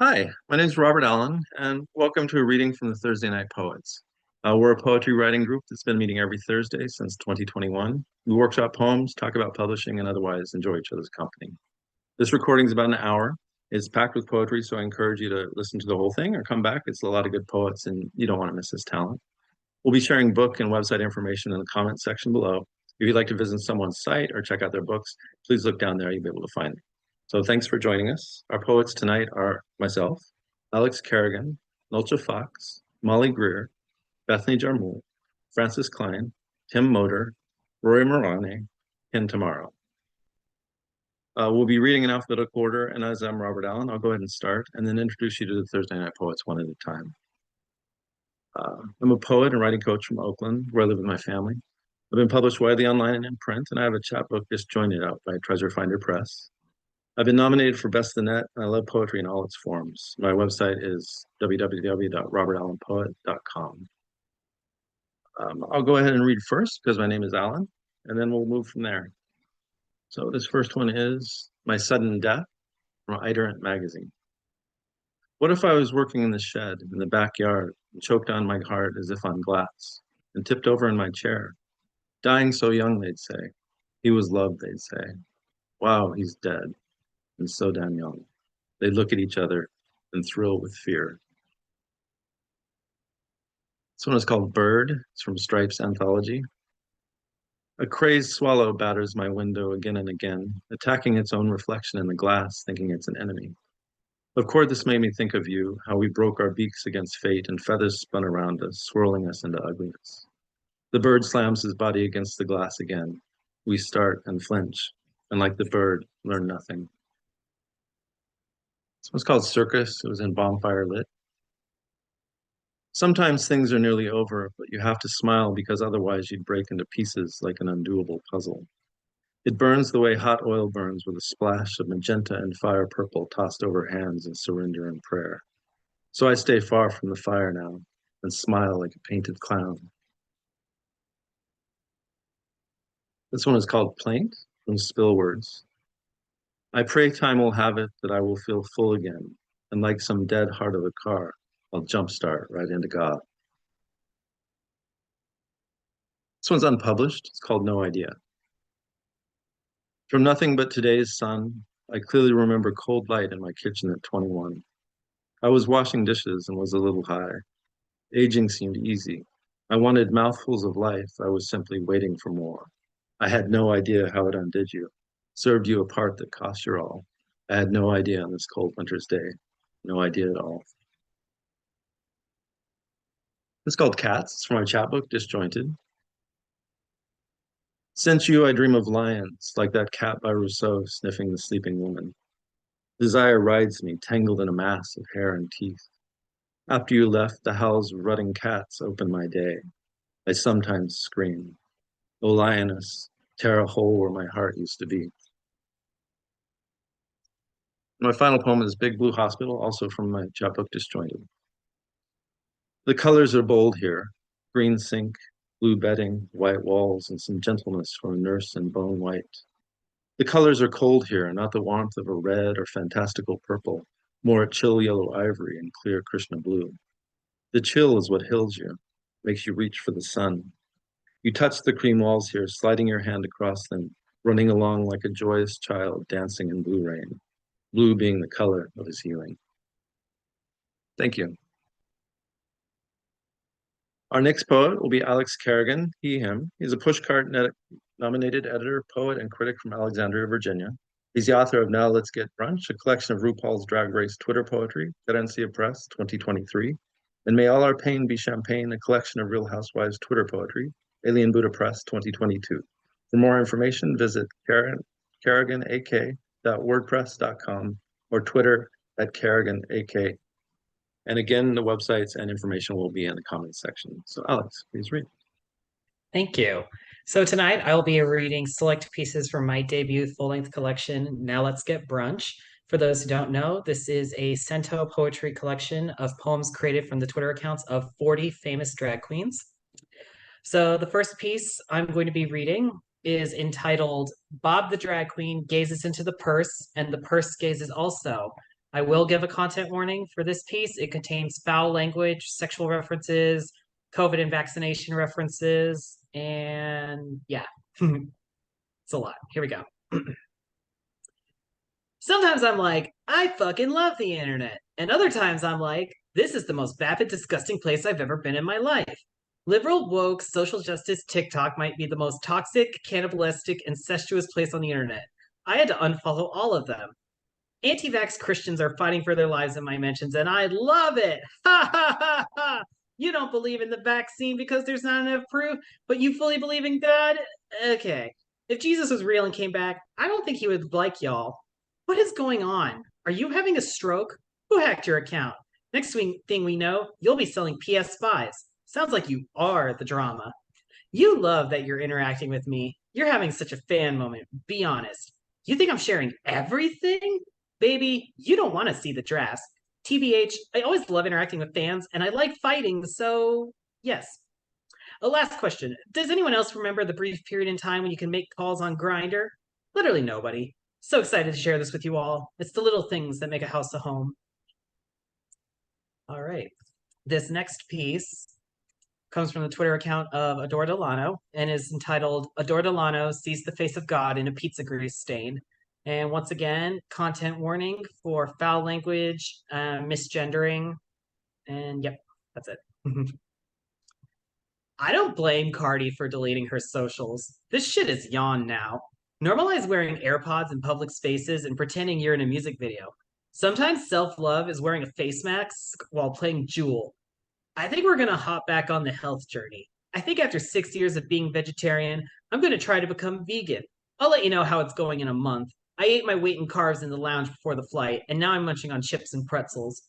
Hi, my name is Robert Allen, and welcome to a reading from the Thursday Night Poets. We're a poetry writing group that's been meeting every Thursday since 2021. We workshop poems, talk about publishing, and otherwise enjoy each other's company. This recording is about an hour. It's packed with poetry, so I encourage you to listen to the whole thing or come back. It's a lot of good poets, and you don't want to miss this talent. We'll be sharing book and website information in the comments section below. If you'd like to visit someone's site or check out their books, please look down there. You'll be able to find them. So thanks for joining us. Our poets tonight are myself, Alex Kerrigan, Nolte Fox, Molly Greer, Bethany Journal, Francis Klein, Tim Motor, Roy Morane, Ken Tomorrow. We'll be reading in alphabetical order, and as I'm Robert Allen, I'll go ahead and start and then introduce you to the Thursday Night Poets one at a time. I'm a poet and writing coach from Oakland, where I live with my family. I've been published widely online and in print, and I have a chapbook disjointed out by Treasure Finder Press. I've been nominated for Best of the Net, and I love poetry in all its forms. My website is www.robertallenpoet.com. I'll go ahead and read first because my name is Alan, and then we'll move from there. So this first one is My Sudden Death from Iterant Magazine. What if I was working in the shed in the backyard and choked on my heart as if on glass and tipped over in my chair? Dying so young, they'd say. He was loved, they'd say. Wow, he's dead and so damn young. They'd look at each other and thrill with fear. This one is called Bird. It's from Stripes Anthology. A crazed swallow batters my window again and again, attacking its own reflection in the glass, thinking it's an enemy. Of course, this made me think of you, how we broke our beaks against fate and feathers spun around us, swirling us into ugliness. The bird slams his body against the glass again. We start and flinch, and like the bird, learn nothing. This one's called Circus. It was in Bonfire Lit. Sometimes things are nearly over, but you have to smile because otherwise you'd break into pieces like an undoable puzzle. It burns the way hot oil burns, with a splash of magenta and fire purple tossed over hands in surrender and prayer. So I stay far from the fire now and smile like a painted clown. This one is called Plaint from Spill Words. I pray time will have it that I will feel full again, and like some dead heart of a car, I'll jumpstart right into God. This one's unpublished. It's called No Idea. From nothing but today's sun, I clearly remember cold light in my kitchen at 21. I was washing dishes and was a little high. Aging seemed easy. I wanted mouthfuls of life. I was simply waiting for more. I had no idea how it undid you, served you a part that cost your all. I had no idea on this cold winter's day. No idea at all. It's called Cats. It's from my chapbook, Disjointed. Since you, I dream of lions, like that cat by Rousseau sniffing the sleeping woman. Desire rides me, tangled in a mass of hair and teeth. After you left, the howls of rutting cats opened my day. I sometimes scream, O lioness, tear a hole where my heart used to be. My final poem is Big Blue Hospital, also from my chapbook, Disjointed. The colors are bold here. Green sink, blue bedding, white walls, and some gentleness from a nurse in bone white. The colors are cold here, not the warmth of a red or fantastical purple, more a chill yellow ivory and clear Krishna blue. The chill is what hills you, makes you reach for the sun. You touch the cream walls here, sliding your hand across them, running along like a joyous child dancing in blue rain, blue being the color of his healing. Thank you. Our next poet will be Alex Kerrigan, he, him. He's a pushcart nominated editor, poet, and critic from Alexandria, Virginia. He's the author of Now Let's Get Brunch, a collection of RuPaul's Drag Race Twitter poetry, Cadencia Press, 2023. And May All Our Pain Be Champagne, a collection of Real Housewives Twitter poetry, Alien Buddha Press, 2022. For more information, visit kerriganak.wordpress.com or Twitter at kerriganak. And again, the websites and information will be in the comments section. So Alex, please read. Thank you. So tonight I will be reading select pieces from my debut full-length collection, Now Let's Get Brunch. For those who don't know, this is a cento poetry collection of poems created from the Twitter accounts of 40 famous drag queens. So the first piece I'm going to be reading is entitled Bob the Drag Queen Gazes into the Purse, and the Purse Gazes Also, I will give a content warning for this piece. It contains foul language, sexual references, COVID and vaccination references, and yeah, it's a lot. Here we go. Sometimes I'm like, I fucking love the internet. And other times I'm like, this is the most vapid, disgusting place I've ever been in my life. Liberal, woke, social justice TikTok might be the most toxic, cannibalistic, incestuous place on the internet. I had to unfollow all of them. Anti-vax Christians are fighting for their lives in my mentions, and I love it. Ha ha ha ha! You don't believe in the vaccine because there's not enough proof, but you fully believe in God? Okay. If Jesus was real and came back, I don't think he would like y'all. What is going on? Are you having a stroke? Who hacked your account? Next thing we know, you'll be selling PS5s. Sounds like you are the drama. You love that you're interacting with me. You're having such a fan moment. Be honest. You think I'm sharing everything? Baby, you don't want to see the drafts. TBH, I always love interacting with fans and I like fighting, so yes. A last question. Does anyone else remember the brief period in time when you can make calls on Grindr? Literally nobody. So excited to share this with you all. It's the little things that make a house a home. All right. This next piece comes from the Twitter account of Adore Delano and is entitled Adore Delano Sees the Face of God in a Pizza Grease Stain. And once again, content warning for foul language, misgendering, and yep, that's it. I don't blame Cardi for deleting her socials. This shit is yawn now. Normalize wearing AirPods in public spaces and pretending you're in a music video. Sometimes self-love is wearing a face mask while playing Jewel. I think we're going to hop back on the health journey. I think after 6 years of being vegetarian, I'm going to try to become vegan. I'll let you know how it's going in a month. I ate my weight in carbs in the lounge before the flight, and now I'm munching on chips and pretzels.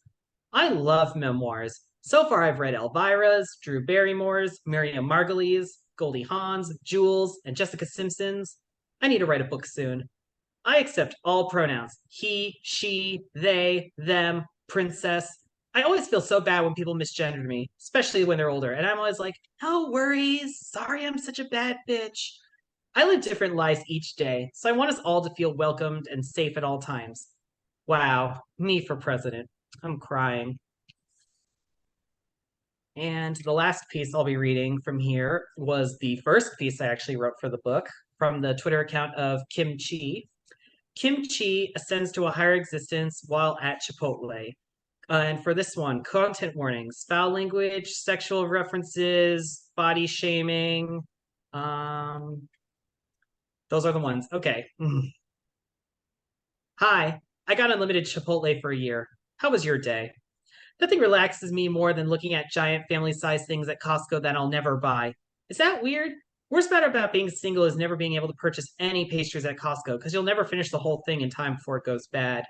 I love memoirs. So far, I've read Elvira's, Drew Barrymore's, Miriam Margolyes, Goldie Hawn's, Jules, and Jessica Simpson's. I need to write a book soon. I accept all pronouns he, she, they, them, princess. I always feel so bad when people misgender me, especially when they're older. And I'm always like, no worries. Sorry, I'm such a bad bitch. I live different lives each day, so I want us all to feel welcomed and safe at all times. Wow, me for president. I'm crying. And the last piece I'll be reading from here was the first piece I actually wrote for the book from the Twitter account of Kim Chi. Kim Chi ascends to a higher existence while at Chipotle. And for this one, content warnings, foul language, sexual references, body shaming. Those are the ones. Okay. Hi, I got unlimited Chipotle for a year. How was your day? Nothing relaxes me more than looking at giant family-sized things at Costco that I'll never buy. Is that weird? Worst part about being single is never being able to purchase any pastries at Costco because you'll never finish the whole thing in time before it goes bad.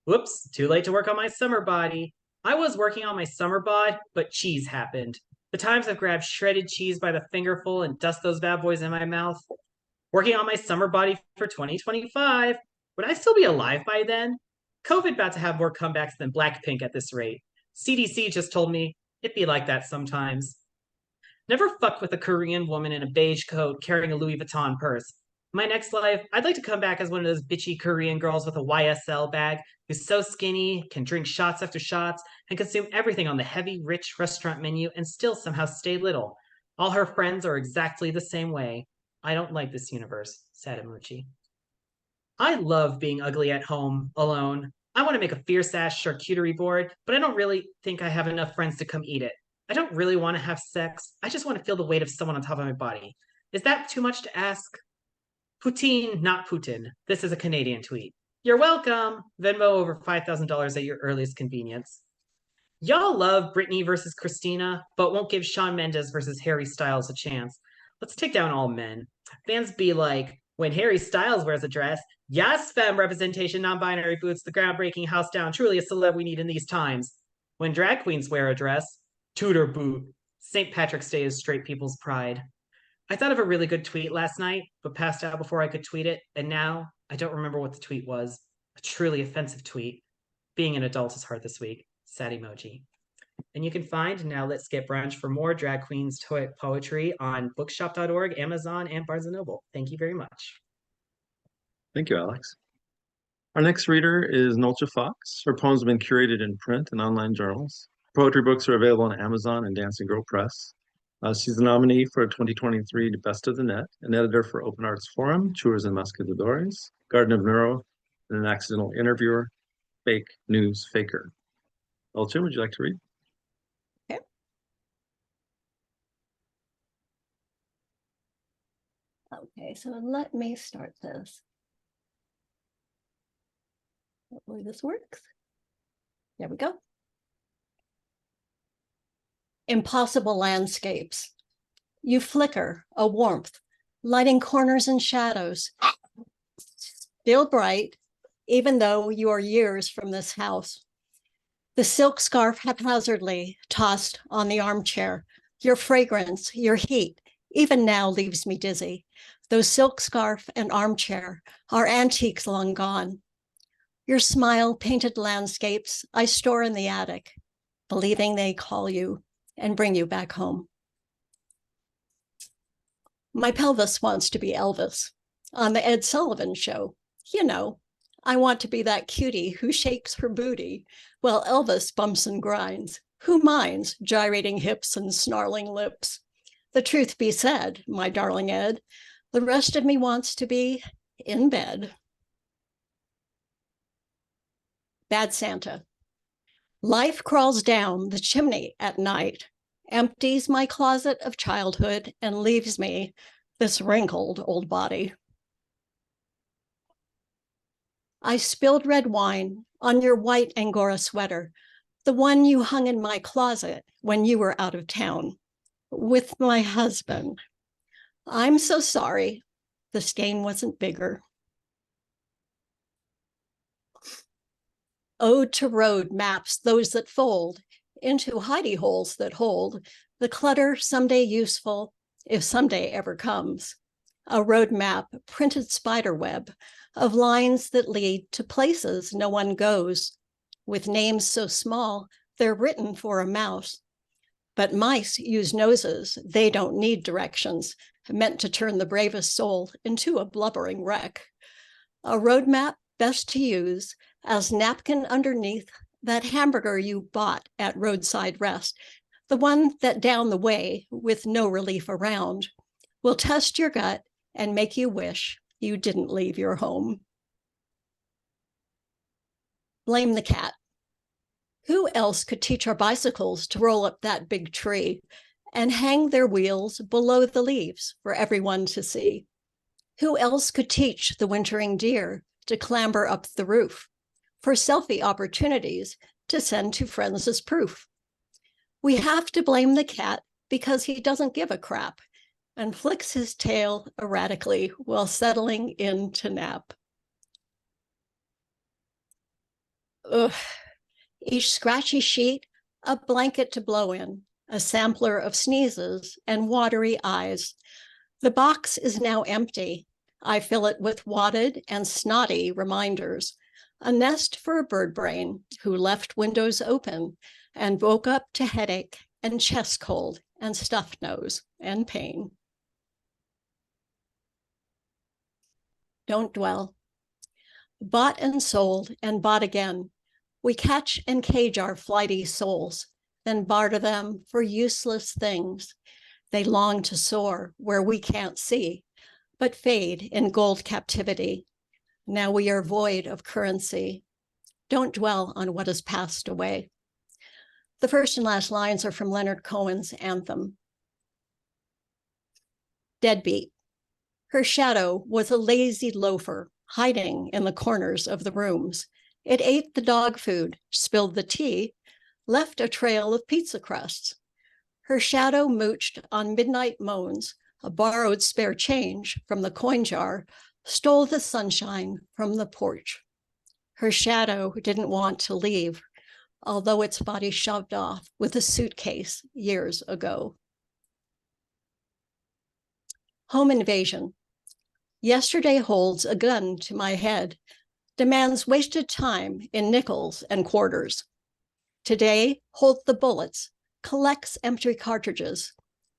Whoops, too late to work on my summer body. I was working on my summer bod, but cheese happened. The times I've grabbed shredded cheese by the fingerful and dust those bad boys in my mouth. Working on my summer body for 2025. Would I still be alive by then? COVID about to have more comebacks than Blackpink at this rate. CDC just told me it'd be like that sometimes. Never fuck with a Korean woman in a beige coat carrying a Louis Vuitton purse. My next life, I'd like to come back as one of those bitchy Korean girls with a YSL bag who's so skinny, can drink shots after shots, and consume everything on the heavy, rich restaurant menu and still somehow stay little. All her friends are exactly the same way. I don't like this universe. Sad emoji. I love being ugly at home, alone. I want to make a fierce ass charcuterie board, but I don't really think I have enough friends to come eat it. I don't really want to have sex. I just want to feel the weight of someone on top of my body. Is that too much to ask? Poutine, not Putin. This is a Canadian tweet. You're welcome. Venmo over $5,000 at your earliest convenience. Y'all love Britney versus Christina, but won't give Shawn Mendes versus Harry Styles a chance. Let's take down all men. Fans be like, when Harry Styles wears a dress, yes, femme representation, non-binary boots, the groundbreaking house down, truly a celeb we need in these times. When drag queens wear a dress, Tudor boot. St. Patrick's Day is straight people's pride. I thought of a really good tweet last night, but passed out before I could tweet it, and now I don't remember what the tweet was. A truly offensive tweet. Being an adult is hard this week. Sad emoji. And you can find Now Let's Get Brunch for more drag queens poetry on bookshop.org, Amazon, and Barnes & Noble. Thank you very much. Thank you, Alex. Our next reader is Nolte Fox. Her poems have been curated in print and online journals. Poetry books are available on Amazon and Dancing Girl Press. She's the nominee for 2023 Best of the Net, an editor for Open Arts Forum, Chures and Muscadores, Garden of Neuro, and an accidental interviewer, Fake News Faker. Nolte, would you like to read? Okay. Okay, so let me start this. Hopefully this works. There we go. Impossible landscapes. You flicker, a warmth, lighting corners and shadows. Still bright, even though you are years from this house. The silk scarf haphazardly tossed on the armchair. Your fragrance, your heat, even now leaves me dizzy. Those silk scarf and armchair are antiques long gone. Your smile painted landscapes I store in the attic, believing they call you and bring you back home. My pelvis wants to be Elvis on the Ed Sullivan Show. You know, I want to be that cutie who shakes her booty while Elvis bumps and grinds. Who minds gyrating hips and snarling lips? The truth be said, my darling Ed, the rest of me wants to be in bed. Bad Santa. Life crawls down the chimney at night, empties my closet of childhood, and leaves me this wrinkled old body. I spilled red wine on your white Angora sweater, the one you hung in my closet when you were out of town with my husband. I'm so sorry. The stain wasn't bigger. Ode to road maps, those that fold into hidey holes that hold the clutter someday useful, if someday ever comes. A road map, printed spider web of lines that lead to places no one goes, with names so small they're written for a mouse. But mice use noses, they don't need directions, meant to turn the bravest soul into a blubbering wreck. A road map best to use as napkin underneath that hamburger you bought at roadside rest, the one that down the way, with no relief around, will test your gut and make you wish you didn't leave your home. Blame the cat. Who else could teach our bicycles to roll up that big tree and hang their wheels below the leaves for everyone to see? Who else could teach the wintering deer to clamber up the roof for selfie opportunities to send to friends as proof? We have to blame the cat because he doesn't give a crap and flicks his tail erratically while settling in to nap. Ugh. Each scratchy sheet, a blanket to blow in, a sampler of sneezes and watery eyes. The box is now empty. I fill it with wadded and snotty reminders, a nest for a bird brain who left windows open and woke up to headache and chest cold and stuffed nose and pain. Don't dwell. Bought and sold and bought again. We catch and cage our flighty souls, then barter them for useless things. They long to soar where we can't see, but fade in gold captivity. Now we are void of currency. Don't dwell on what has passed away. The first and last lines are from Leonard Cohen's anthem. Deadbeat. Her shadow was a lazy loafer, hiding in the corners of the rooms. It ate the dog food, spilled the tea, left a trail of pizza crusts. Her shadow mooched on midnight moans, borrowed spare change from the coin jar, stole the sunshine from the porch. Her shadow didn't want to leave, although its body shoved off with a suitcase years ago. Home invasion. Yesterday holds a gun to my head, demands wasted time in nickels and quarters. Today holds the bullets, collects empty cartridges.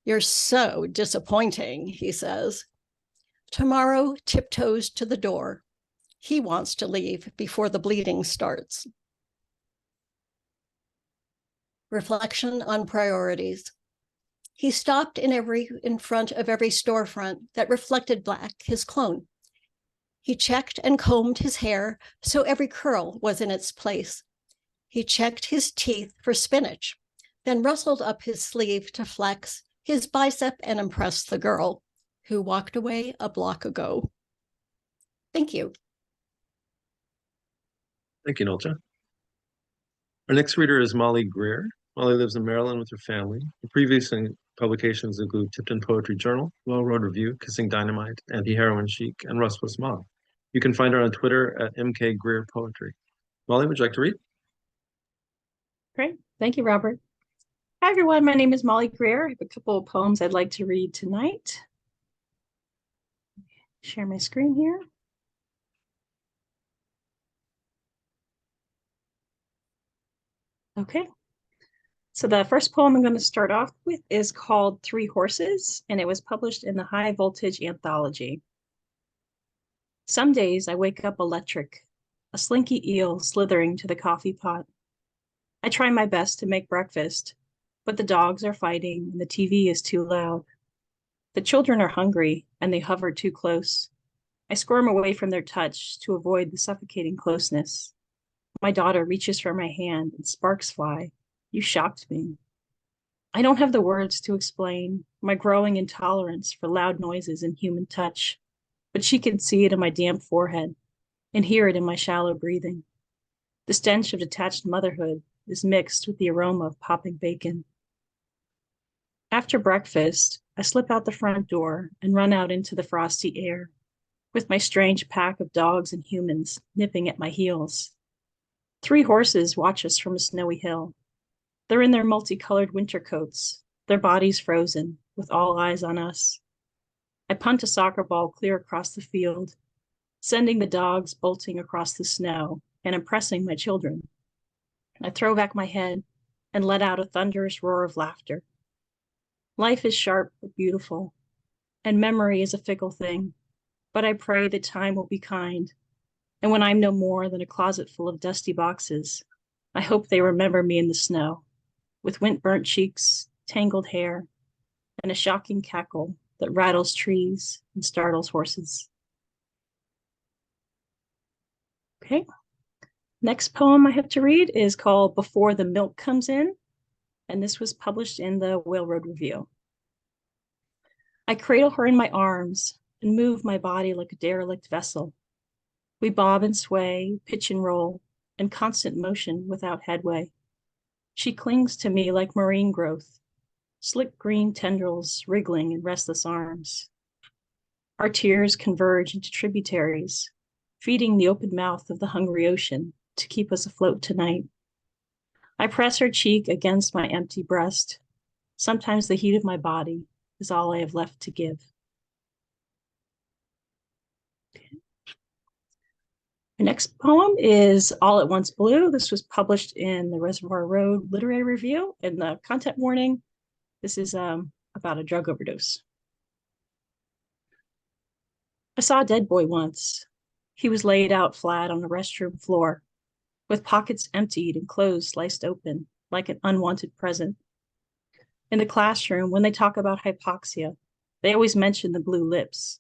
You're so disappointing, he says. Tomorrow tiptoes to the door. He wants to leave before the bleeding starts. Reflection on priorities. He stopped in front of every storefront that reflected Black, his clone. He checked and combed his hair so every curl was in its place. He checked his teeth for spinach, then rustled up his sleeve to flex his bicep and impress the girl who walked away a block ago. Thank you. Thank you, Nolte. Our next reader is Molly Greer. Molly lives in Maryland with her family. Her previous publications include Tipton Poetry Journal, Well Road Review, Kissing Dynamite, Anti-Heroin Chic, and Restless Mom. You can find her on Twitter at MK Greer Poetry. Molly, would you like to read? Great. Thank you, Robert. Hi, everyone. My name is Molly Greer. I have a couple of poems I'd like to read tonight. Share my screen here. Okay. So the first poem I'm going to start off with is called Three Horses, and it was published in the High Voltage Anthology. Some days I wake up electric, a slinky eel slithering to the coffee pot. I try my best to make breakfast, but the dogs are fighting and the TV is too loud. The children are hungry and they hover too close. I squirm away from their touch to avoid the suffocating closeness. My daughter reaches for my hand and sparks fly. You shocked me. I don't have the words to explain my growing intolerance for loud noises and human touch, but she can see it in my damp forehead and hear it in my shallow breathing. The stench of detached motherhood is mixed with the aroma of popping bacon. After breakfast, I slip out the front door and run out into the frosty air, with my strange pack of dogs and humans nipping at my heels. Three horses watch us from a snowy hill. They're in their multicolored winter coats, their bodies frozen, with all eyes on us. I punt a soccer ball clear across the field, sending the dogs bolting across the snow and impressing my children. I throw back my head and let out a thunderous roar of laughter. Life is sharp but beautiful, and memory is a fickle thing, but I pray that time will be kind, and when I'm no more than a closet full of dusty boxes, I hope they remember me in the snow, with wind-burnt cheeks, tangled hair, and a shocking cackle that rattles trees and startles horses. Okay. Next poem I have to read is called Before the Milk Comes In, and this was published in the Whale Road Review. I cradle her in my arms and move my body like a derelict vessel. We bob and sway, pitch and roll, in constant motion without headway. She clings to me like marine growth, slick green tendrils wriggling in restless arms. Our tears converge into tributaries, feeding the open mouth of the hungry ocean to keep us afloat tonight. I press her cheek against my empty breast. Sometimes the heat of my body is all I have left to give. My next poem is All at Once Blue. This was published in the Reservoir Road Literary Review. In the content warning, this is about a drug overdose. I saw a dead boy once. He was laid out flat on the restroom floor, with pockets emptied and clothes sliced open like an unwanted present. In the classroom, when they talk about hypoxia, they always mention the blue lips,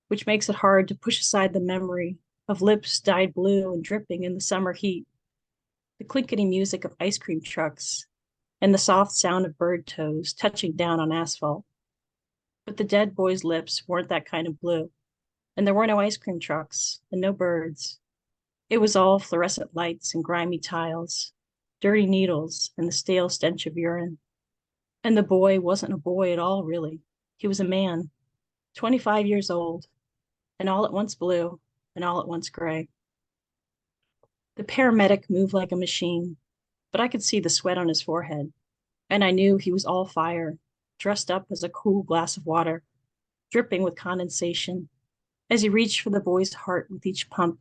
which makes it hard to push aside the memory of lips dyed blue and dripping in the summer heat, the clinkety music of ice cream trucks, and the soft sound of bird toes touching down on asphalt. But the dead boy's lips weren't that kind of blue, and there were no ice cream trucks and no birds. It was all fluorescent lights and grimy tiles, dirty needles, and the stale stench of urine. And the boy wasn't a boy at all, really. He was a man, 25 years old, and all at once blue and all at once gray. The paramedic moved like a machine, but I could see the sweat on his forehead, and I knew he was all fire, dressed up as a cool glass of water, dripping with condensation, as he reached for the boy's heart with each pump,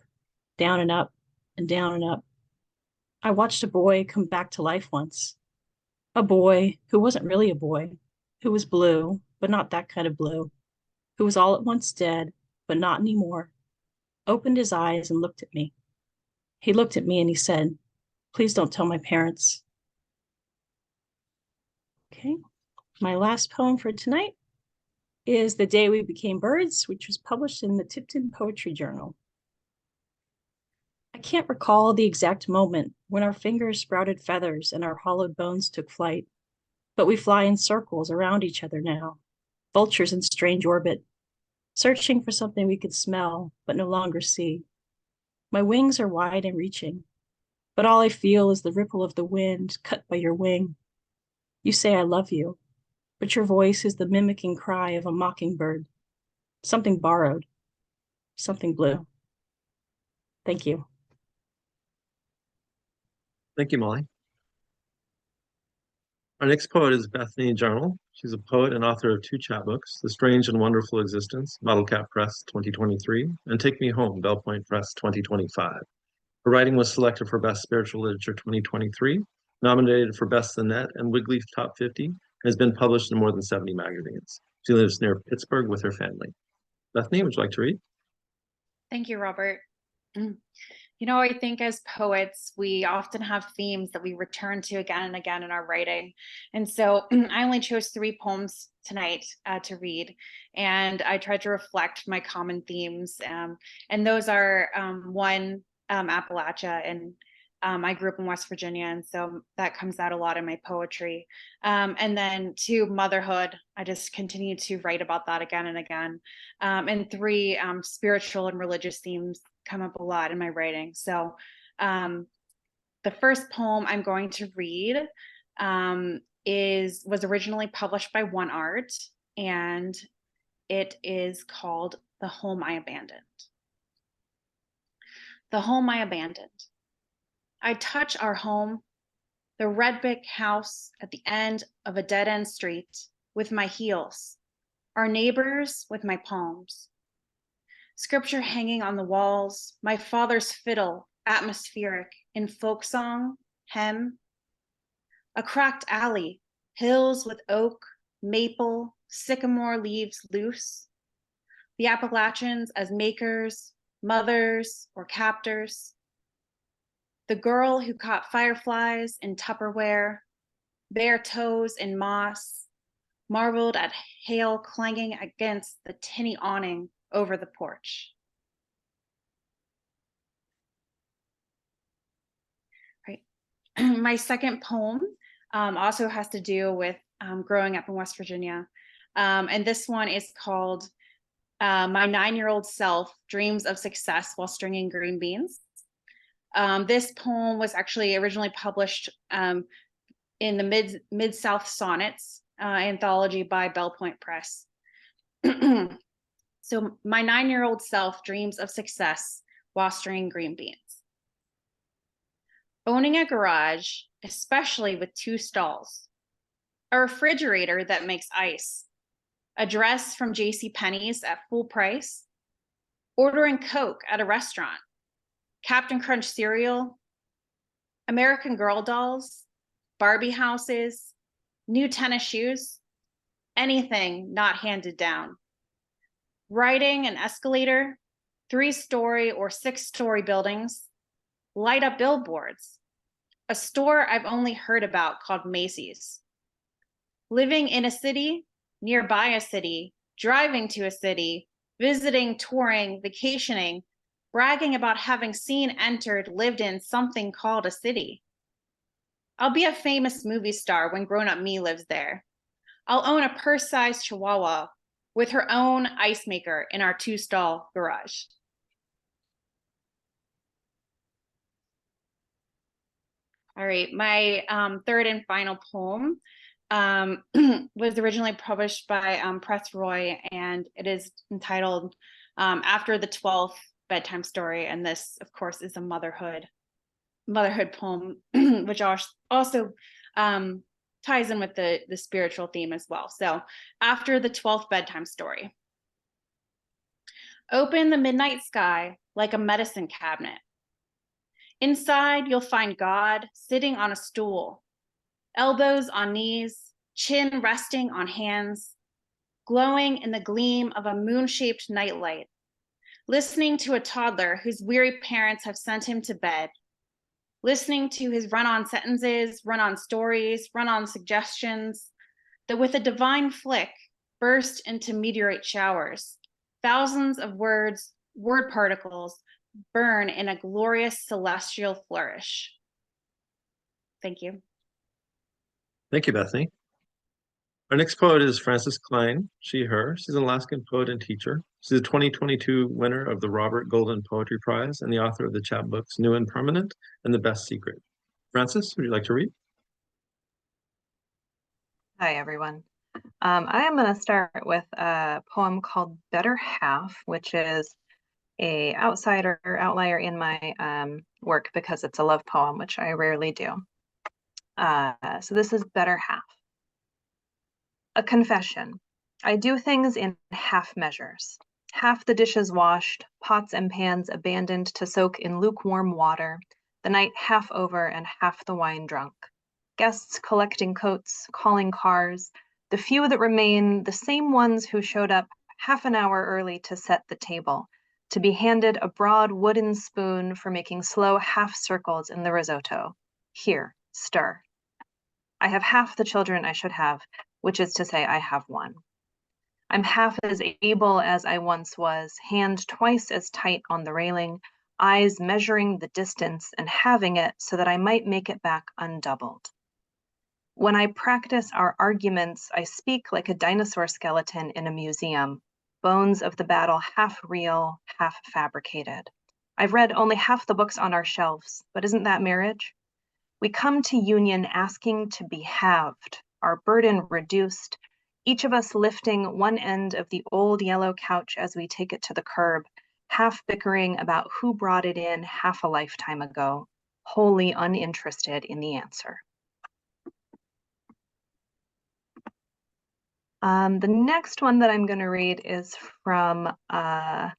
down and up and down and up. I watched a boy come back to life once. A boy who wasn't really a boy, who was blue, but not that kind of blue, who was all at once dead, but not anymore, opened his eyes and looked at me. He looked at me and he said, "Please don't tell my parents." Okay, my last poem for tonight is The Day We Became Birds, which was published in the Tipton Poetry Journal. I can't recall the exact moment when our fingers sprouted feathers and our hollowed bones took flight, but we fly in circles around each other now, vultures in strange orbit, searching for something we could smell but no longer see. My wings are wide and reaching, but all I feel is the ripple of the wind cut by your wing. You say I love you, but your voice is the mimicking cry of a mockingbird, something borrowed, something blue. Thank you. Thank you, Molly. Our next poet is Bethany Journal. She's a poet and author of two chapbooks, The Strange and Wonderful Existence, Bottle Cap Press 2023, and Take Me Home, Bell Point Press 2025. Her writing was selected for Best Spiritual Literature 2023, nominated for Best the Net and Wigleaf Top 50, and has been published in more than 70 magazines. She lives near Pittsburgh with her family. Bethany, would you like to read? Thank you, Robert. You know, I think as poets, we often have themes that we return to again and again in our writing. And so I only chose 3 poems tonight to read, and I tried to reflect my common themes. And those are one, Appalachia, and I grew up in West Virginia, and so that comes out a lot in my poetry. And then 2, motherhood. I just continue to write about that again and again. And 3, spiritual and religious themes come up a lot in my writing. So the first poem I'm going to read was originally published by One Art, and it is called The Home I Abandoned. The Home I Abandoned. I touch our home, the red brick house at the end of a dead-end street, with my heels, our neighbors with my palms. Scripture hanging on the walls, my father's fiddle, atmospheric, in folk song, hymn. A cracked alley, hills with oak, maple, sycamore leaves loose. The Appalachians as makers, mothers, or captors. The girl who caught fireflies in Tupperware, bare toes in moss, marveled at hail clanging against the tinny awning over the porch. Right. My second poem also has to do with growing up in West Virginia. And this one is called My 9-Year-Old Self Dreams of Success While Stringing Green Beans. This poem was actually originally published in the Mid-South Sonnets anthology by Bell Point Press. So my 9-year-old self dreams of success while stringing green beans. Owning a garage, especially with 2 stalls, a refrigerator that makes ice, a dress from JCPenney's at full price, ordering Coke at a restaurant, Captain Crunch cereal, American Girl dolls, Barbie houses, new tennis shoes, anything not handed down. Riding an escalator, 3-story or 6-story buildings, light up billboards, a store I've only heard about called Macy's. Living in a city, nearby a city, driving to a city, visiting, touring, vacationing, bragging about having seen, entered, lived in something called a city. I'll be a famous movie star when grown-up me lives there. I'll own a purse-sized chihuahua with her own ice maker in our 2-stall garage. All right, my third and final poem was originally published by Press Roy, and it is entitled After the 12th Bedtime Story. And this, of course, is a motherhood poem, which also ties in with the spiritual theme as well. So, after the 12th bedtime story. Open the midnight sky like a medicine cabinet. Inside, you'll find God sitting on a stool, elbows on knees, chin resting on hands, glowing in the gleam of a moon-shaped nightlight, listening to a toddler whose weary parents have sent him to bed, listening to his run-on sentences, run-on stories, run-on suggestions that with a divine flick burst into meteorite showers. Thousands of words, word particles, burn in a glorious celestial flourish. Thank you. Thank you, Bethany. Our next poet is Frances Klein, she, her. She's an Alaskan poet and teacher. She's a 2022 winner of the Robert Golden Poetry Prize and the author of the chapbooks New and Permanent and The Best Secret. Frances, would you like to read? Hi, everyone. I am going to start with a poem called Better Half, which is a outlier in my work because it's a love poem, which I rarely do. So this is Better Half. A confession. I do things in half measures. Half the dishes washed, pots and pans abandoned to soak in lukewarm water, the night half over and half the wine drunk. Guests collecting coats, calling cars, the few that remain, the same ones who showed up half an hour early to set the table, to be handed a broad wooden spoon for making slow half circles in the risotto. Here, stir. I have half the children I should have, which is to say I have one. I'm half as able as I once was, hand twice as tight on the railing, eyes measuring the distance and having it so that I might make it back undoubled. When I practice our arguments, I speak like a dinosaur skeleton in a museum, bones of the battle half real, half fabricated. I've read only half the books on our shelves, but isn't that marriage? We come to union asking to be halved, our burden reduced, each of us lifting one end of the old yellow couch as we take it to the curb, half bickering about who brought it in half a lifetime ago, wholly uninterested in the answer. The next one that I'm going to read is from a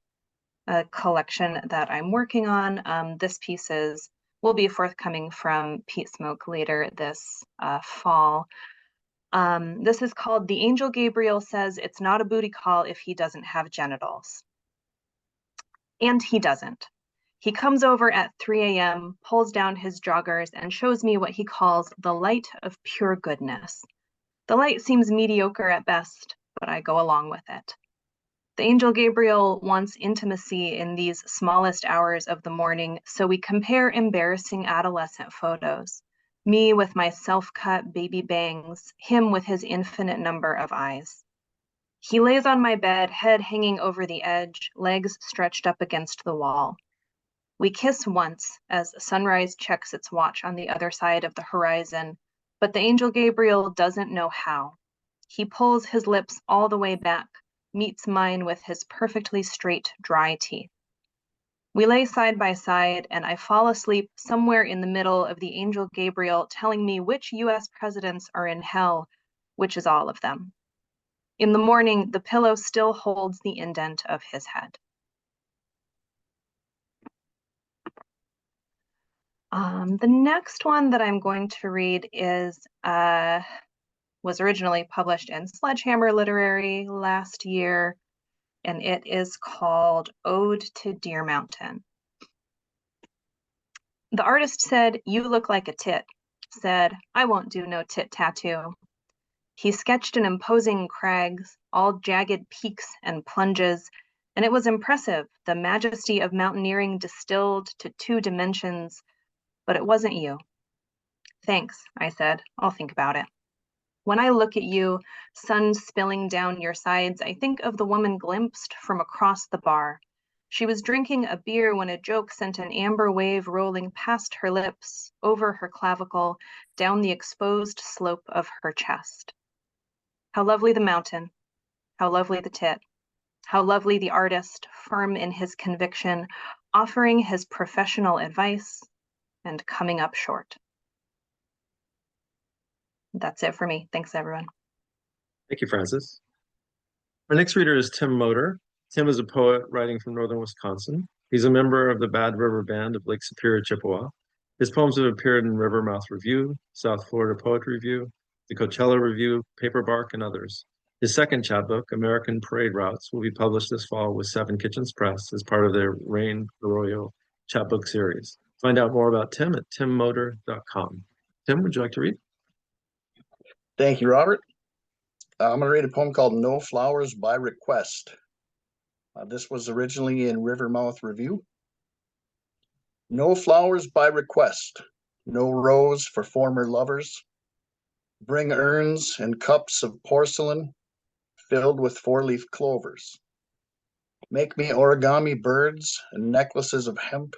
collection that I'm working on. This piece will be forthcoming from Pete Smoke later this fall. This is called The Angel Gabriel Says It's Not a Booty Call If He Doesn't Have Genitals. And he doesn't. He comes over at 3 a.m., pulls down his joggers, and shows me what he calls the light of pure goodness. The light seems mediocre at best, but I go along with it. The angel Gabriel wants intimacy in these smallest hours of the morning, so we compare embarrassing adolescent photos. Me with my self-cut baby bangs, him with his infinite number of eyes. He lays on my bed, head hanging over the edge, legs stretched up against the wall. We kiss once as sunrise checks its watch on the other side of the horizon, but the angel Gabriel doesn't know how. He pulls his lips all the way back, meets mine with his perfectly straight, dry teeth. We lay side by side, and I fall asleep somewhere in the middle of the angel Gabriel telling me which US presidents are in hell, which is all of them. In the morning, the pillow still holds the indent of his head. The next one that I'm going to read was originally published in Sledgehammer Literary last year, and it is called Ode to Deer Mountain. The artist said, "You look like a tit," said, "I won't do no tit tattoo." He sketched an imposing crags, all jagged peaks and plunges, and it was impressive, the majesty of mountaineering distilled to 2 dimensions, but it wasn't you. "Thanks," I said, "I'll think about it." When I look at you, sun spilling down your sides, I think of the woman glimpsed from across the bar. She was drinking a beer when a joke sent an amber wave rolling past her lips, over her clavicle, down the exposed slope of her chest. How lovely the mountain, how lovely the tit, how lovely the artist, firm in his conviction, offering his professional advice and coming up short. That's it for me. Thanks, everyone. Thank you, Frances. Our next reader is Tim Motor. Tim is a poet writing from northern Wisconsin. He's a member of the Bad River Band of Lake Superior, Chippewa. His poems have appeared in Rivermouth Review, South Florida Poetry Review, the Coachella Review, Paperbark, and others. His second chapbook, American Parade Routes, will be published this fall with Seven Kitchens Press as part of their Rain Arroyo chapbook series. Find out more about Tim at timmotor.com. Tim, would you like to read? Thank you, Robert. I'm going to read a poem called No Flowers by Request. This was originally in Rivermouth Review. No flowers by request, no rose for former lovers. Bring urns and cups of porcelain filled with four-leaf clovers. Make me origami birds and necklaces of hemp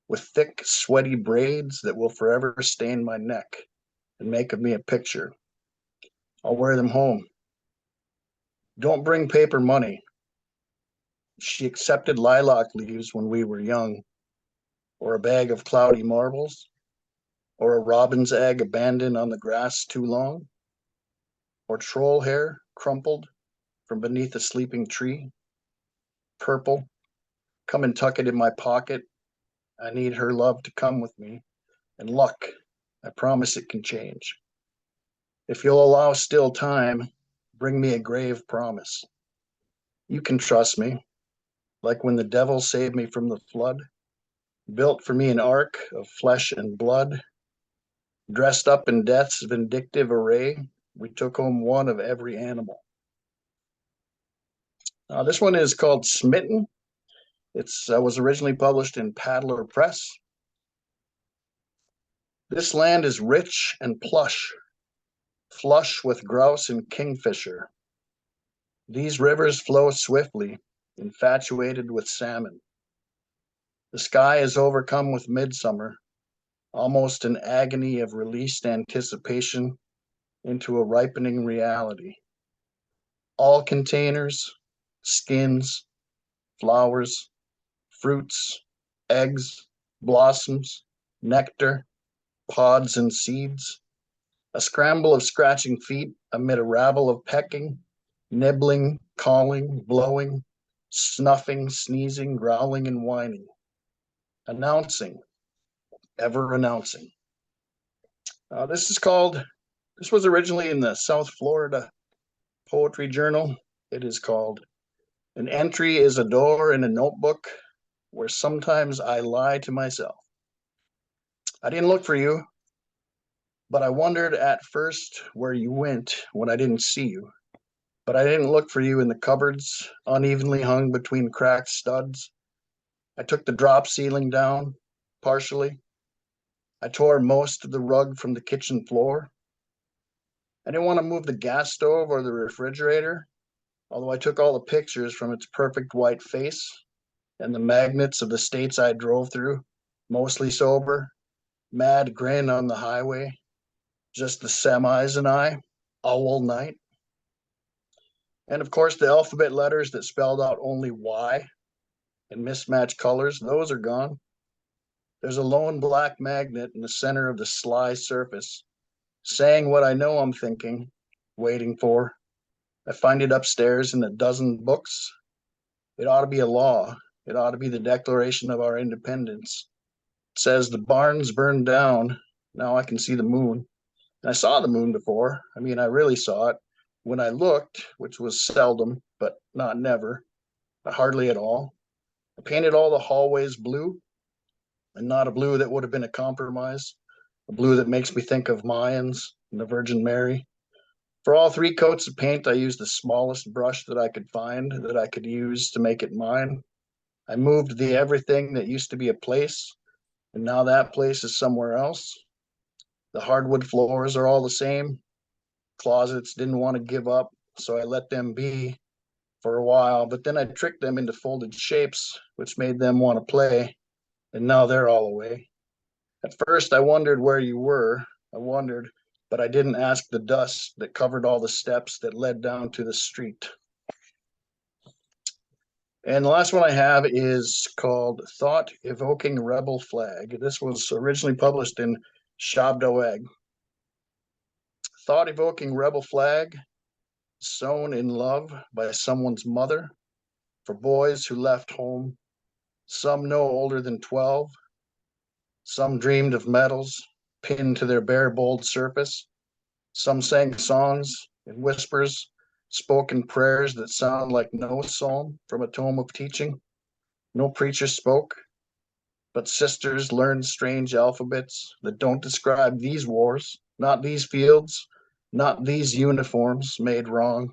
with thick, sweaty braids that will forever stain my neck and make of me a picture. I'll wear them home. Don't bring paper money. She accepted lilac leaves when we were young, or a bag of cloudy marbles, or a robin's egg abandoned on the grass too long, or troll hair crumpled from beneath a sleeping tree. Purple, come and tuck it in my pocket. I need her love to come with me, and luck, I promise it can change. If you'll allow still time, bring me a grave promise. You can trust me, like when the devil saved me from the flood, built for me an ark of flesh and blood. Dressed up in death's vindictive array, we took home one of every animal. This one is called Smitten. It was originally published in Paddler Press. This land is rich and plush, flush with grouse and kingfisher. These rivers flow swiftly, infatuated with salmon. The sky is overcome with midsummer, almost an agony of released anticipation into a ripening reality. All containers, skins, flowers, fruits, eggs, blossoms, nectar, pods and seeds, a scramble of scratching feet amid a rabble of pecking, nibbling, calling, blowing, snuffing, sneezing, growling, and whining, announcing, ever announcing. This was originally in the South Florida Poetry Journal. It is called An Entry is a Door in a Notebook Where Sometimes I Lie to Myself. I didn't look for you, but I wondered at first where you went when I didn't see you. But I didn't look for you in the cupboards, unevenly hung between cracked studs. I took the drop ceiling down, partially. I tore most of the rug from the kitchen floor. I didn't want to move the gas stove or the refrigerator, although I took all the pictures from its perfect white face and the magnets of the states I drove through, mostly sober, mad grin on the highway, just the semis and I, all night. And of course, the alphabet letters that spelled out only Y and mismatched colors, those are gone. There's a lone black magnet in the center of the sly surface, saying what I know I'm thinking, waiting for. I find it upstairs in a dozen books. It ought to be a law. It ought to be the Declaration of our Independence. It says the barns burned down. Now I can see the moon. And I saw the moon before. I mean, I really saw it when I looked, which was seldom, but not never, hardly at all. I painted all the hallways blue, and not a blue that would have been a compromise, a blue that makes me think of Mayans and the Virgin Mary. For all three coats of paint, I used the smallest brush that I could find that I could use to make it mine. I moved the everything that used to be a place, and now that place is somewhere else. The hardwood floors are all the same. Closets didn't want to give up, so I let them be for a while, but then I tricked them into folded shapes, which made them want to play, and now they're all away. At first, I wondered where you were. I wondered, but I didn't ask the dust that covered all the steps that led down to the street. And the last one I have is called Thought Evoking Rebel Flag. This was originally published in Shabdoeg. Thought Evoking Rebel Flag, sewn in love by someone's mother, for boys who left home, some no older than 12. Some dreamed of medals pinned to their bare, bold surface. Some sang songs in whispers spoken prayers that sound like no psalm from a tome of teaching. No preacher spoke, but sisters learned strange alphabets that don't describe these wars, not these fields, not these uniforms made wrong,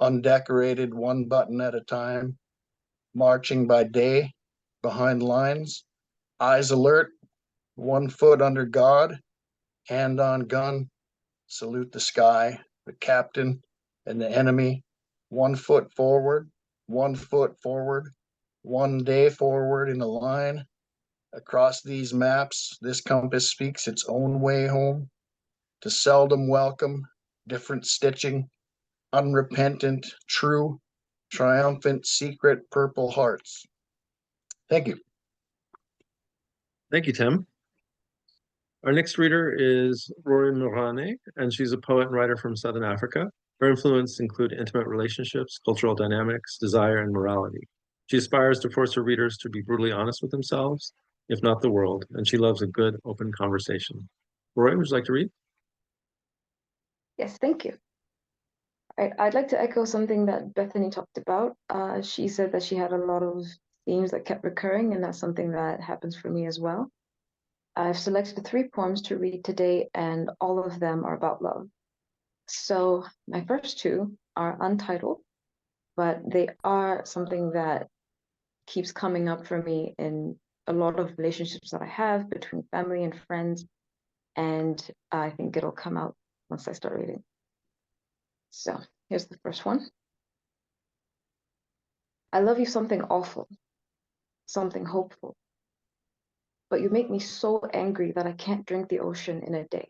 undecorated one button at a time, marching by day, behind lines, eyes alert, 1 foot under God, hand on gun, salute the sky, the captain, and the enemy, 1 foot forward, 1 foot forward, one day forward in a line. Across these maps, this compass speaks its own way home, to seldom welcome, different stitching, unrepentant, true, triumphant, secret purple hearts. Thank you. Thank you, Tim. Our next reader is Rory Murane, and she's a poet and writer from Southern Africa. Her influences include intimate relationships, cultural dynamics, desire, and morality. She aspires to force her readers to be brutally honest with themselves, if not the world, and she loves a good, open conversation. Rory, would you like to read? Yes, thank you. I'd like to echo something that Bethany talked about. She said that she had a lot of themes that kept recurring, and that's something that happens for me as well. I've selected 3 poems to read today, and all of them are about love. So my first 2 are untitled, but they are something that keeps coming up for me in a lot of relationships that I have between family and friends, and I think it'll come out once I start reading. So here's the first one. I love you something awful, something hopeful, but you make me so angry that I can't drink the ocean in a day.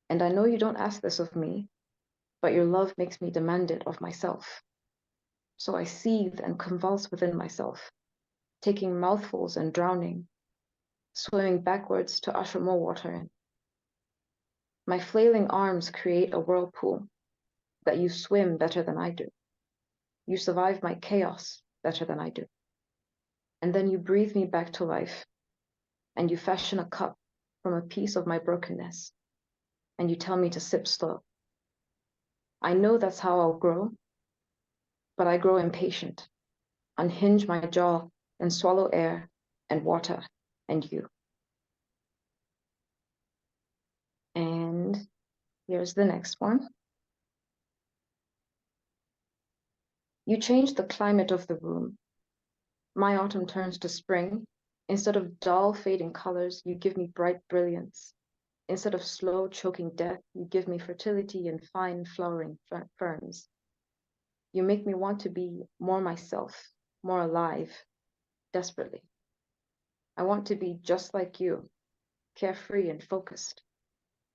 And I know you don't ask this of me, but your love makes me demand it of myself. So I seethe and convulse within myself, taking mouthfuls and drowning, swimming backwards to usher more water in. My flailing arms create a whirlpool that you swim better than I do. You survive my chaos better than I do. And then you breathe me back to life, and you fashion a cup from a piece of my brokenness, and you tell me to sip slow. I know that's how I'll grow, but I grow impatient, unhinge my jaw, and swallow air and water and you. And here's the next one. You change the climate of the room. My autumn turns to spring. Instead of dull, fading colors, you give me bright brilliance. Instead of slow, choking death, you give me fertility and fine flowering ferns. You make me want to be more myself, more alive, desperately. I want to be just like you, carefree and focused.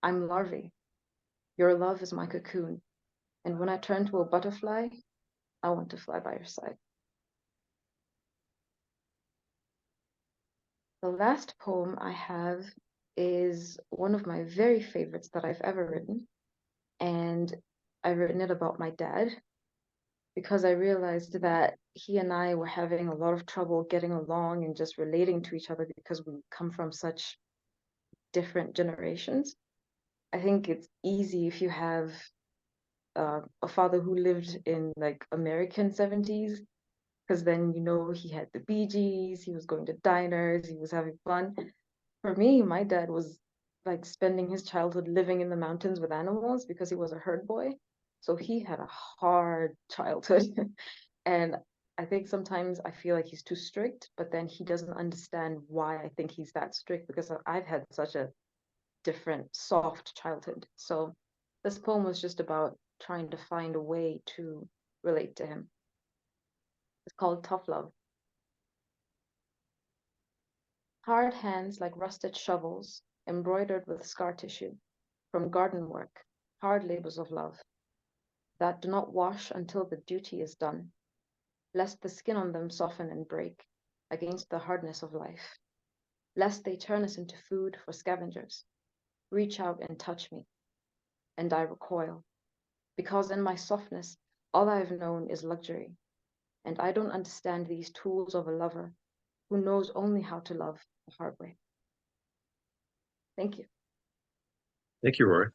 I'm larvae. Your love is my cocoon. And when I turn to a butterfly, I want to fly by your side. The last poem I have is one of my very favorites that I've ever written. And I've written it about my dad because I realized that he and I were having a lot of trouble getting along and just relating to each other because we come from such different generations. I think it's easy if you have a father who lived in like American 70s, because then you know he had the Bee Gees, he was going to diners, he was having fun. For me, my dad was like spending his childhood living in the mountains with animals because he was a herd boy. So he had a hard childhood. And I think sometimes I feel like he's too strict, but then he doesn't understand why I think he's that strict because I've had such a different, soft childhood. So this poem was just about trying to find a way to relate to him. It's called Tough Love. Hard hands like rusted shovels, embroidered with scar tissue, from garden work, hard labors of love, that do not wash until the duty is done, lest the skin on them soften and break against the hardness of life, lest they turn us into food for scavengers. Reach out and touch me, and I recoil, because in my softness, all I've known is luxury, and I don't understand these tools of a lover who knows only how to love the hard way. Thank you. Thank you, Rory.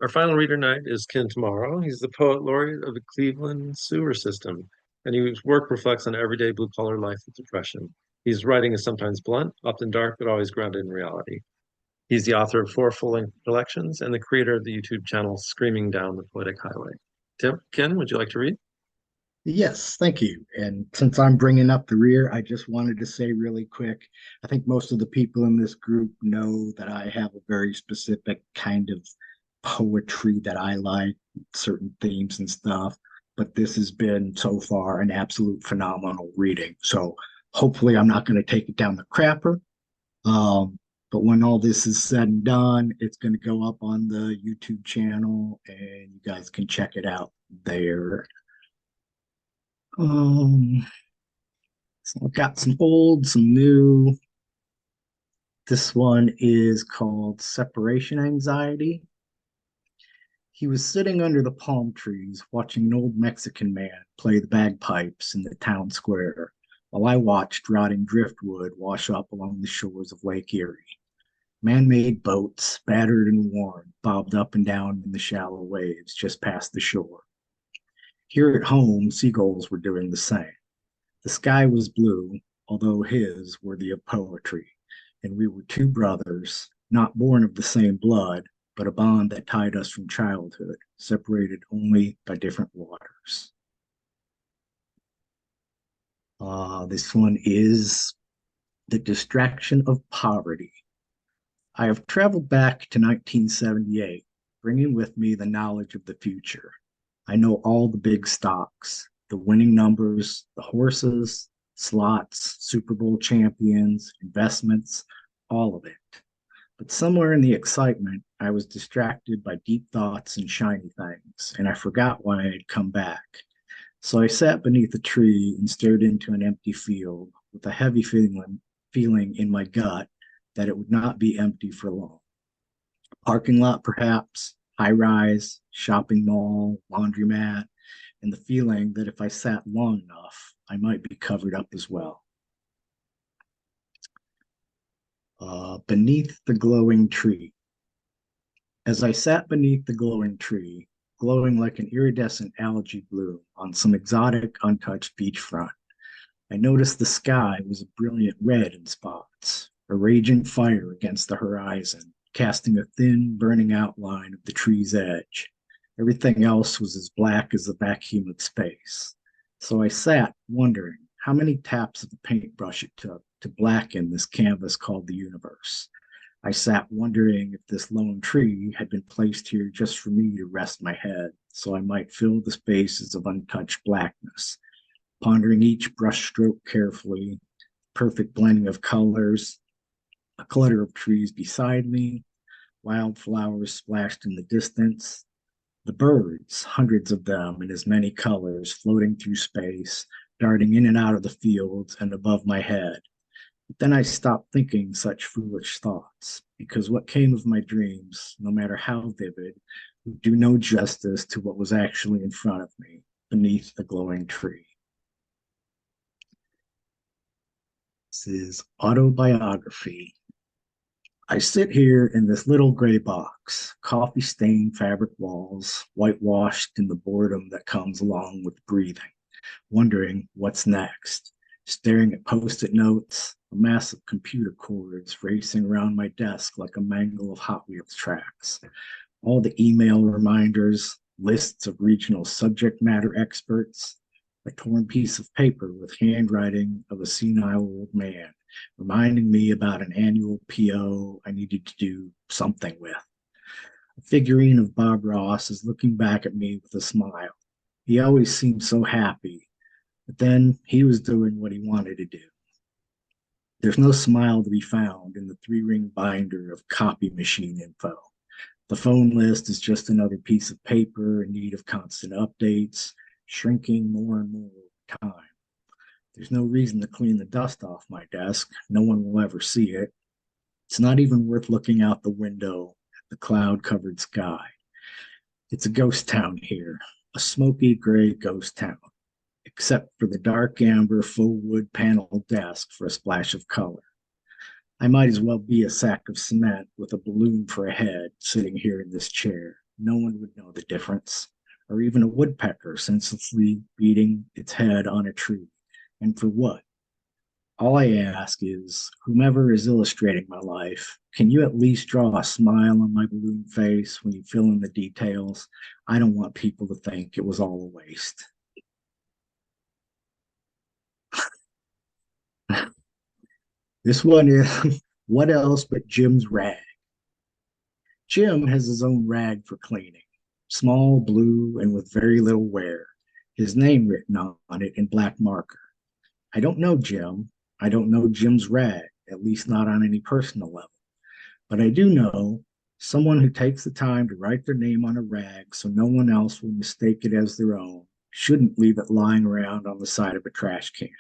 Our final reader tonight is Ken Tomorrow. He's the poet laureate of the Cleveland sewer system, and his work reflects on everyday blue-collar life with depression. His writing is sometimes blunt, often dark, but always grounded in reality. He's the author of 4 full-length collections and the creator of the YouTube channel Screaming Down the Poetic Highway. Ken, would you like to read? Yes, thank you. And since I'm bringing up the rear, I just wanted to say really quick, I think most of the people in this group know that I have a very specific kind of poetry that I like, certain themes and stuff. But this has been so far an absolute phenomenal reading. So hopefully I'm not going to take it down the crapper. But when all this is said and done, it's going to go up on the YouTube channel and you guys can check it out there. So I've got some old, some new. This one is called Separation Anxiety. He was sitting under the palm trees watching an old Mexican man play the bagpipes in the town square, while I watched rotting driftwood wash up along the shores of Lake Erie. Man-made boats, battered and worn, bobbed up and down in the shallow waves just past the shore. Here at home, seagulls were doing the same. The sky was blue, although his worthy of poetry, and we were 2 brothers, not born of the same blood, but a bond that tied us from childhood, separated only by different waters. This one is The Distraction of Poverty. I have traveled back to 1978, bringing with me the knowledge of the future. I know all the big stocks, the winning numbers, the horses, slots, Super Bowl champions, investments, all of it. But somewhere in the excitement, I was distracted by deep thoughts and shiny things, and I forgot why I had come back. So I sat beneath a tree and stared into an empty field with a heavy feeling in my gut that it would not be empty for long. Parking lot, perhaps, high rise, shopping mall, laundromat, and the feeling that if I sat long enough, I might be covered up as well. Beneath the glowing tree. As I sat beneath the glowing tree, glowing like an iridescent algae bloom on some exotic, untouched beachfront, I noticed the sky was a brilliant red in spots, a raging fire against the horizon, casting a thin, burning outline of the tree's edge. Everything else was as black as the vacuum of space. So I sat wondering how many taps of the paintbrush it took to blacken this canvas called the universe. I sat wondering if this lone tree had been placed here just for me to rest my head, so I might fill the spaces of untouched blackness, pondering each brushstroke carefully, perfect blending of colors, a clutter of trees beside me, wildflowers splashed in the distance, the birds, hundreds of them in as many colors, floating through space, darting in and out of the fields and above my head. But then I stopped thinking such foolish thoughts, because what came of my dreams, no matter how vivid, would do no justice to what was actually in front of me, beneath the glowing tree. This is autobiography. I sit here in this little gray box, coffee-stained fabric walls, whitewashed in the boredom that comes along with breathing, wondering what's next, staring at post-it notes, a mass of computer cords racing around my desk like a mangle of Hot Wheels tracks, all the email reminders, lists of regional subject matter experts, a torn piece of paper with handwriting of a senile old man, reminding me about an annual PO I needed to do something with. A figurine of Bob Ross is looking back at me with a smile. He always seemed so happy, but then he was doing what he wanted to do. There's no smile to be found in the 3-ring binder of copy machine info. The phone list is just another piece of paper in need of constant updates, shrinking more and more over time. There's no reason to clean the dust off my desk. No one will ever see it. It's not even worth looking out the window at the cloud-covered sky. It's a ghost town here, a smoky gray ghost town, except for the dark amber faux wood paneled desk for a splash of color. I might as well be a sack of cement with a balloon for a head sitting here in this chair, no one would know the difference, or even a woodpecker senselessly beating its head on a tree. And for what? All I ask is, whomever is illustrating my life, can you at least draw a smile on my balloon face when you fill in the details? I don't want people to think it was all a waste. This one is what else but Jim's rag? Jim has his own rag for cleaning, small, blue, and with very little wear, his name written on it in black marker. I don't know Jim. I don't know Jim's rag, at least not on any personal level. But I do know someone who takes the time to write their name on a rag so no one else will mistake it as their own shouldn't leave it lying around on the side of a trash can.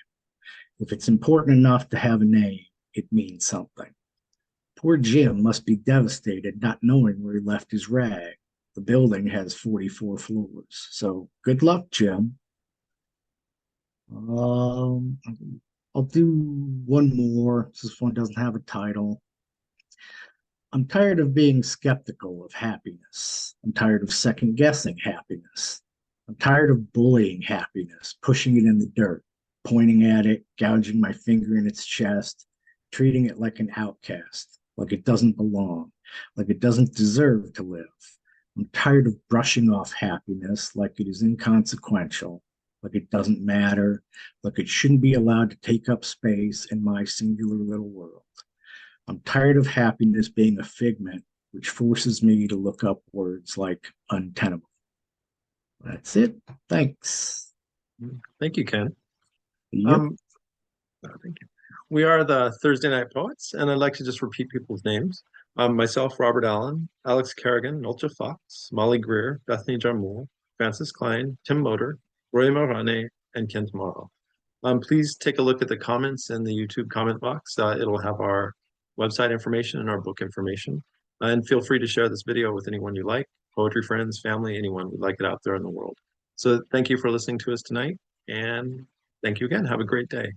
If it's important enough to have a name, it means something. Poor Jim must be devastated not knowing where he left his rag. The building has 44 floors. So good luck, Jim. I'll do one more. This one doesn't have a title. I'm tired of being skeptical of happiness. I'm tired of second guessing happiness. I'm tired of bullying happiness, pushing it in the dirt, pointing at it, gouging my finger in its chest, treating it like an outcast, like it doesn't belong, like it doesn't deserve to live. I'm tired of brushing off happiness like it is inconsequential, like it doesn't matter, like it shouldn't be allowed to take up space in my singular little world. I'm tired of happiness being a figment which forces me to look up words like untenable. That's it. Thanks. Thank you, Ken. Yep. Thank you. We are the Thursday Night Poets, and I'd like to just repeat people's names. Myself, Robert Allen, Alex Kerrigan, Nolte Fox, Molly Greer, Bethany Journal, Francis Klein, Tim Motor, Roy Morane, and Ken Tomorrow. Please take a look at the comments in the YouTube comment box. It'll have our website information and our book information. And feel free to share this video with anyone you like, poetry friends, family, anyone who'd like it out there in the world. So thank you for listening to us tonight, and thank you again. Have a great day.